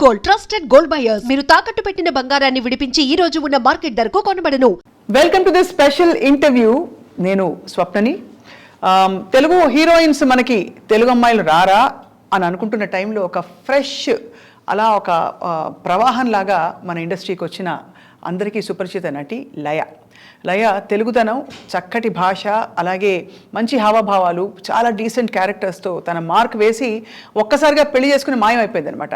Gold, trusted gold buyers. మీరు తాకట్టు పెట్టిన బంగారాన్ని విడిపించి ఈ రోజు ఉన్న మార్కెట్ ధరకు కొనబడను. Welcome to this special interview. నేను స్వప్నని. తెలుగు హీరోయిన్స్ మనకి తెలుగు అమ్మాయిలు రారా అని అనుకుంటున్న టైంలో ఒక ఫ్రెష్ అలా ఒక ప్రవాహంలాగా మన ఇండస్ట్రీకి వచ్చిన అందరికీ సుపరిచిత నటి లయ తెలుగుతనం, చక్కటి భాష, అలాగే మంచి హావభావాలు, చాలా డీసెంట్ క్యారెక్టర్స్తో తన మార్క్ వేసి ఒక్కసారిగా పెళ్లి చేసుకుని మాయమైపోయింది అనమాట.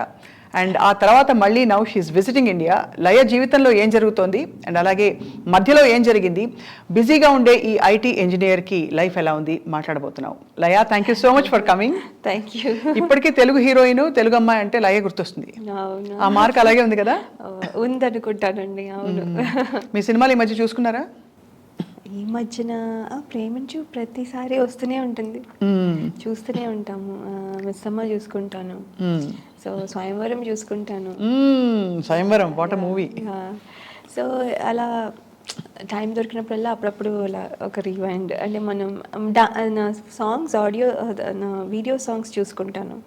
అండ్ ఆ తర్వాత మళ్ళీ నౌ షీఈస్ విజిటింగ్ ఇండియా. లయ జీవితంలో ఏం జరుగుతోంది అండ్ అలాగే మధ్యలో ఏం జరిగింది, బిజీగా ఉండే ఈ ఐటీ ఇంజనీర్కి లైఫ్ ఎలా ఉంది మాట్లాడబోతున్నాం. Laya, thank you so much for coming. Thank you. ఇప్పటికీ తెలుగు హీరోయిన్, తెలుగు అమ్మాయి అంటే లయ గుర్తొస్తుంది. ఆ మార్క్ అలాగే ఉంది కదా? ఉందనుకుంటానండి. అవును. మీ సినిమాలు ఈ మధ్య చూసుకున్నారా? ఈ మధ్యన ప్రేమించు ప్రతిసారి వస్తూనే ఉంటుంది, చూస్తూనే ఉంటాము. మిస్సమ్మ చూసుకుంటాను, సో స్వయంవరం చూసుకుంటాను. Swayamvaram, what a movie. So అలా టైం దొరికినప్పుడల్లా అప్పుడప్పుడు అలా ఒక రివైండ్ అంటే మనం నా సాంగ్స్ ఆడియో వీడియో సాంగ్స్ చూసుకుంటాను.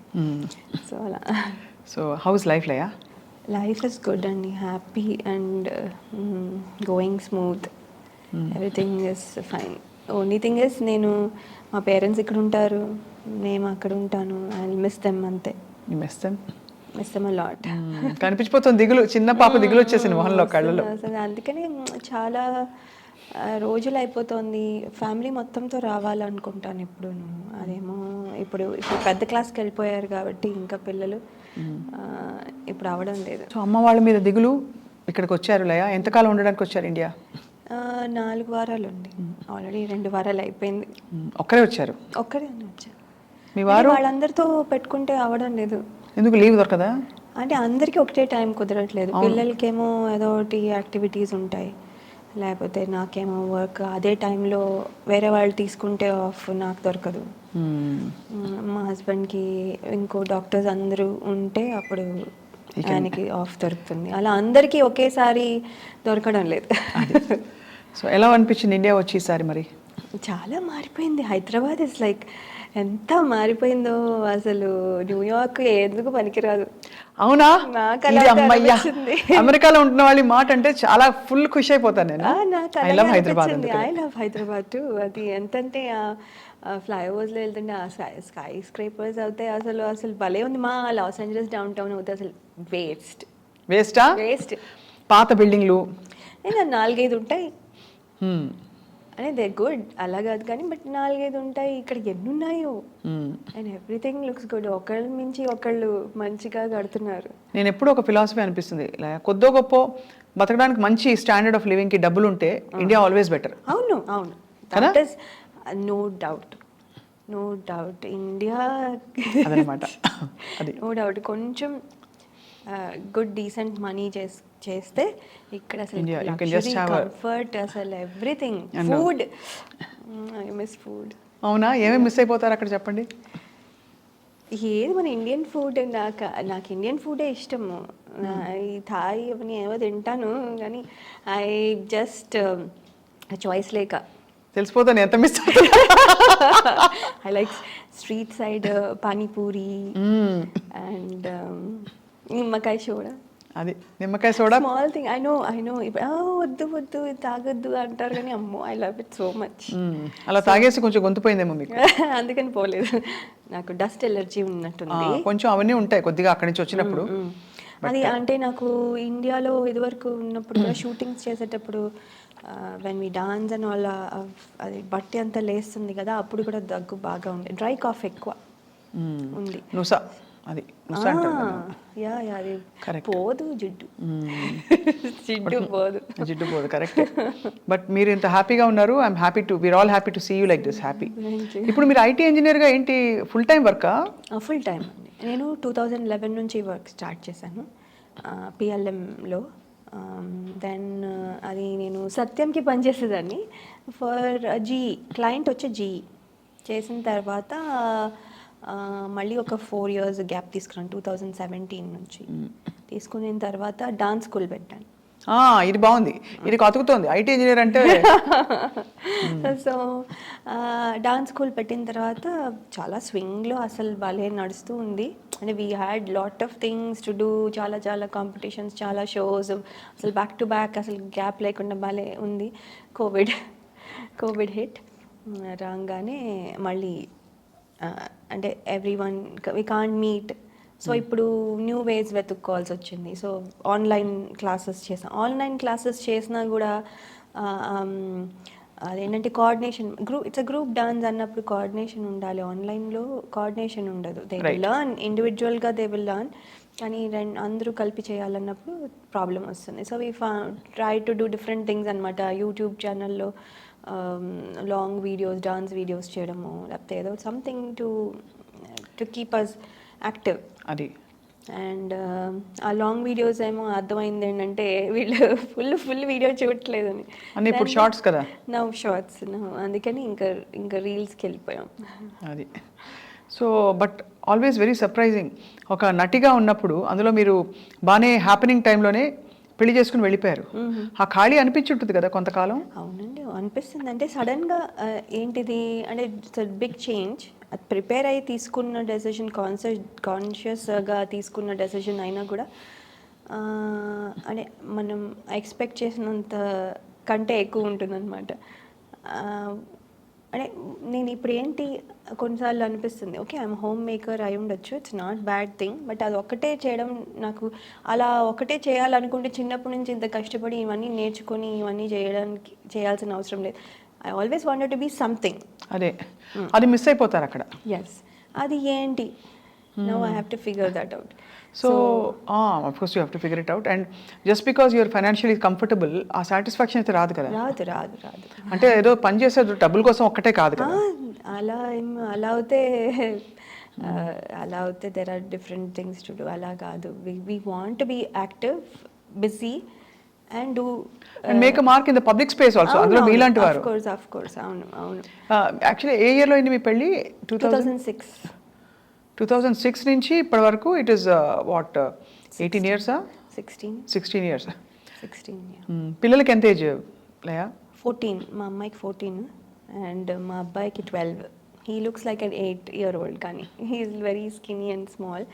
సో అలా. So how's life Laya? Life is good అండి, happy and going smooth. Everything is fine. Only thing is నేను మా పేరెంట్స్ ఇక్కడ ఉంటారు, మేము అక్కడ ఉంటాను. ఐ మిస్ దెమ్ అంతే. Miss them a lot. కనిపించిపోతుంది దిగులు, చిన్న పాప దిగులు వచ్చేసింది మొహంలో, కళ్ళలో. అందుకని చాలా రోజులు అయిపోతుంది. ఫ్యామిలీ మొత్తంతో రావాలనుకుంటాను ఇప్పుడు. అదేమో ఇప్పుడు పెద్ద క్లాస్కి వెళ్ళిపోయారు కాబట్టి ఇంకా పిల్లలు ఇప్పుడు అవడం లేదు. సో అమ్మ వాళ్ళ మీద దిగులు. ఇక్కడికి వచ్చారు లయ, ఎంతకాలం ఉండడానికి వచ్చారు ఇండియా? 4 వారాలు అండి. ఆల్రెడీ 2 వారాలు అయిపోయింది. ఒక్కరే వచ్చారు? ఒక్కరే వచ్చారు. మీ వారు? వాళ్ళందరితో పెట్టుకుంటే అవ్వడం లేదు. ఎందుకు, లీవ్ దొరకదా? అంటే అందరికీ ఒకటే టైం కుదరట్లేదు. పిల్లలకేమో ఏదో ఒకటి యాక్టివిటీస్ ఉంటాయి, లేకపోతే నాకేమో వర్క్. అదే టైంలో వేరే వాళ్ళు తీసుకుంటే ఆఫ్ నాకు దొరకదు. మా హస్బెండ్కి ఇంకో డాక్టర్స్ అందరూ ఉంటే అప్పుడు ఆయనకి ఆఫ్ దొరుకుతుంది. అలా అందరికీ ఒకేసారి దొరకడం లేదు. సో ఎలా అనిపించింది ఇండియా వచ్చి ఈసారి? మరి చాలా మారిపోయింది. హైదరాబాద్ ఇస్ లైక్ ఎంత మారిపోయిందో అసలు. న్యూయార్క్ ఎందుకు పనికిరాదు. అవునా? నాకు అమెరికాలో ఉంటున్న వాళ్ళ మాట అంటే చాలా ఫుల్ ఖుషి అయిపోతాను నేను. I love Hyderabad to. అది ఎంతంటే ఫ్లైఓవర్స్లో వెళ్తుంటే ఆ స్కై స్క్రేపర్స్ అవుతాయి. అసలు భలే ఉంది. మా లాస్ ఏంజలస్ డౌన్ టౌన్ అవుతాయి అసలు వేస్ట్. పాత బిల్డింగ్లు 4-5 ఉంటాయి. అంటే దే గుడ్, అలా కాదు కానీ, బట్ 4-5 ఉంటాయి. ఇక్కడ ఎన్ని ఉన్నాయో. And everything looks good. ఒకళ్ళ మించి ఒకళ్ళు మంచిగా కడుతున్నారు. నేను ఎప్పుడు ఒక ఫిలాసఫీ అనిపిస్తుంది, కొద్దో గొప్ప బతకడానికి మంచి స్టాండర్డ్ ఆఫ్ లివింగ్ కి డబ్బులు ఉంటే ఇండియా ఆల్వేస్ బెటర్. అవును. నో డౌట్ ఇండియా అదనమాట. No doubt. కొంచెం గుడ్ డీసెంట్ మనీ చేస్తే ఇక్కడ అసలు కంఫర్ట్, అసలు everything. Food, I miss food. అవునా? ఏమేమి మిస్ అయిపోతారు అక్కడ చెప్పండి. ఏది మన ఇండియన్ ఫుడ్. నాకు ఇండియన్ ఫుడే ఇష్టము. ఈ థాయ్ అవన్నీ ఏవో తింటాను కానీ ఐ జస్ట్ చాయిస్ లేక తెలిసిపోతాను ఎంత miss. I like street side panipuri and నిమ్మకాయ సోడా. అది నిమ్మకాయ soda small thing. I know వద్దు తాగొద్దు అంటారు కానీ అమ్మో I love it so much. అలా తాగేసి కొంచెం గొంతుపోయిందేమో మీకు? అందుకని పోలేదు. నాకు డస్ట్ ఎలర్జీ ఉన్నట్టుంది కొంచెం. అవన్నీ ఉంటాయి కొద్దిగా అక్కడి నుంచి వచ్చినప్పుడు. అది అంటే నాకు ఇండియాలో ఇదివరకు ఉన్నప్పుడు కూడా షూటింగ్స్ చేసేటప్పుడు వెన్ వి డాన్స్ అండ్ వాళ్ళ అది బట్టి అంతా లేస్తుంది కదా, అప్పుడు కూడా దగ్గు బాగా ఉంది. డ్రై కాఫ్ ఎక్కువ ఉంది. అది పోదు జిడ్డు పోదు. కరెక్ట్. బట్ మీరు ఇంత హ్యాపీగా ఉన్నారు. I'm happy too, we're all happy to see you like this happy. ఇప్పుడు మీరు ఐటీ ఇంజనీర్గా ఏంటి ఫుల్ టైం వర్కా? ఫుల్ టైం అండి. నేను 2011 నుంచి వర్క్ స్టార్ట్ చేశాను పిఎల్ఎంలో. దెన్ అది నేను సత్యంకి పనిచేసేదాన్ని ఫర్ క్లయింట్ వచ్చే జీఈ. చేసిన తర్వాత మళ్ళీ ఒక 4 years గ్యాప్ తీసుకున్నాను 2017 నుంచి. తీసుకున్న తర్వాత డాన్స్ స్కూల్ పెట్టాను. ఇది బాగుంది, ఇది కతుకుతోంది ఐటీ ఇంజనీర్ అంటే. సో డాన్స్ స్కూల్ పెట్టిన తర్వాత చాలా స్వింగ్లో అసలు భలే నడుస్తూ ఉంది. అంటే we had lot of things to do, చాలా చాలా కాంపిటీషన్స్, చాలా షోస్, అసలు బ్యాక్ టు బ్యాక్, అసలు గ్యాప్ లేకుండా భలే ఉంది. కోవిడ్ హిట్ రాగానే మళ్ళీ అంటే every one we can't meet. So ఇప్పుడు న్యూ వేస్ వెతుక్కోవాల్సి వచ్చింది. సో ఆన్లైన్ క్లాసెస్ చేసినా కూడా అదేంటంటే coordination, it's a group dance అన్నప్పుడు కోఆర్డినేషన్ ఉండాలి. ఆన్లైన్లో కోఆర్డినేషన్ ఉండదు. దే విల్ లర్న్ ఇండివిజువల్గా, దే విల్ లర్న్, కానీ అందరూ కలిపి చేయాలన్నప్పుడు ప్రాబ్లం వస్తుంది. So we try to do different things అనమాట. యూట్యూబ్ ఛానల్లో లాంగ్ వీడియోస్, డాన్స్ వీడియోస్ చేయడము, లేకపోతే ఏదో something to keep us active. అది అండ్ ఆ లాంగ్ వీడియోస్ ఏమో అర్థమైంది ఏంటంటే వీళ్ళు ఫుల్ వీడియో చూడట్లేదని. అన్నీ ఇప్పుడు షార్ట్స్ కదా. షార్ట్స్ అందుకని ఇంకా రీల్స్కి వెళ్ళిపోయాం. అది so but always very surprising. ఒక నటిగా ఉన్నప్పుడు అందులో మీరు బాగానే హ్యాపెనింగ్ టైంలోనే పెళ్లి చేసుకుని వెళ్ళిపోయారు. ఆ ఖాళీ అనిపించుంటుంది కదా కొంతకాలం. అవునండి, అనిపిస్తుంది. అంటే సడన్గా ఏంటిది అంటే ఇట్స్ బిగ్ చేంజ్. అది ప్రిపేర్ అయ్యి తీసుకున్న డెసిషన్, కాన్షియస్గా తీసుకున్న డెసిషన్ అయినా కూడా అంటే మనం ఎక్స్పెక్ట్ చేసినంత కంటే ఎక్కువ ఉంటుందన్నమాట. అంటే నేను ఇప్పుడు ఏంటి కొన్నిసార్లు అనిపిస్తుంది, ఓకే ఐఎమ్ హోమ్ మేకర్ అయి ఉండొచ్చు, it's not bad thing, but అది ఒకటే చేయడం నాకు అలా ఒకటే చేయాలనుకుంటే చిన్నప్పటి నుంచి ఇంత కష్టపడి ఇవన్నీ నేర్చుకొని ఇవన్నీ చేయాల్సిన అవసరం లేదు. I always wanted to be something. అదే అది మిస్ అయిపోతారు అక్కడ. ఎస్, అది ఏంటి now I have to figure that out. So of course you have to figure it out. And just because you're financially comfortable, ఆ సాటిస్ఫాక్షన్ అయితే రాదు కదా. రాదు. అంటే ఏదో పని చేసే డబ్బుల కోసం ఒక్కటే కాదు కదా. అలా అవుతే there are different things to do. అలా కాదు, we want to be active, busy and do and make a mark in the public space also. అందులో మీలాంటి వారు. Of course అవును. యాక్చువల్లీ ఏ ఇయర్లో అయింది మీ పెళ్ళి? 2006 నుంచి ఇప్పటి వరకు ఇట్ ఈస్ వాట్ 18 ఇయర్సా? 16 ఇయర్స్. పిల్లలకి ఎంత ఏజ్ లేయా? 14. మా అమ్మాయికి 14 అండ్ మా అబ్బాయికి 12. He looks like an 8-year-old, కానీ he's very skinny and small.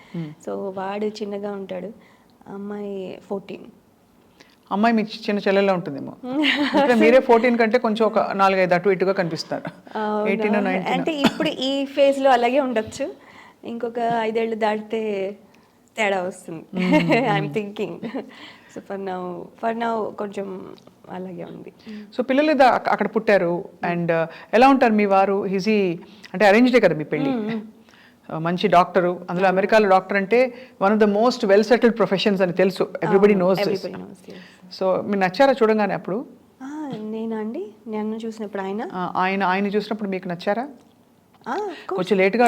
So వాడు చిన్నగా ఉంటాడు. అమ్మాయి 14. అమ్మాయి మీ చిన్న చెల్లెల్లో ఉంటుందేమో. మీరే 14 కంటే కొంచెం ఒక 4-5 అటు ఇటుగా కనిపిస్తారు. 18 19 అంటే ఇప్పుడు ఈ ఫేజ్ లో అలాగే ఉండొచ్చు, ఇంకొక 5 ఏళ్ళు దాటితే తేడా వస్తుంది. I'm thinking. So for now కొంచెం అలాగే ఉంది. సో పిల్లలు అక్కడ పుట్టారు. అండ్ ఎలా ఉంటారు మీ వారు? ఈజీ అంటే అరేంజ్డే కదా మీ పెళ్ళి? మంచి డాక్టరు, అందులో అమెరికాలో డాక్టర్ అంటే one of the most well settled professions అని తెలుసు. Everybody knows this. సో మీరు నచ్చారా చూడగానే అప్పుడు? నేనా అండి, నన్ను చూసినప్పుడు ఆయన చూసినప్పుడు మీకు నచ్చారా? కొంచెం లేట్గా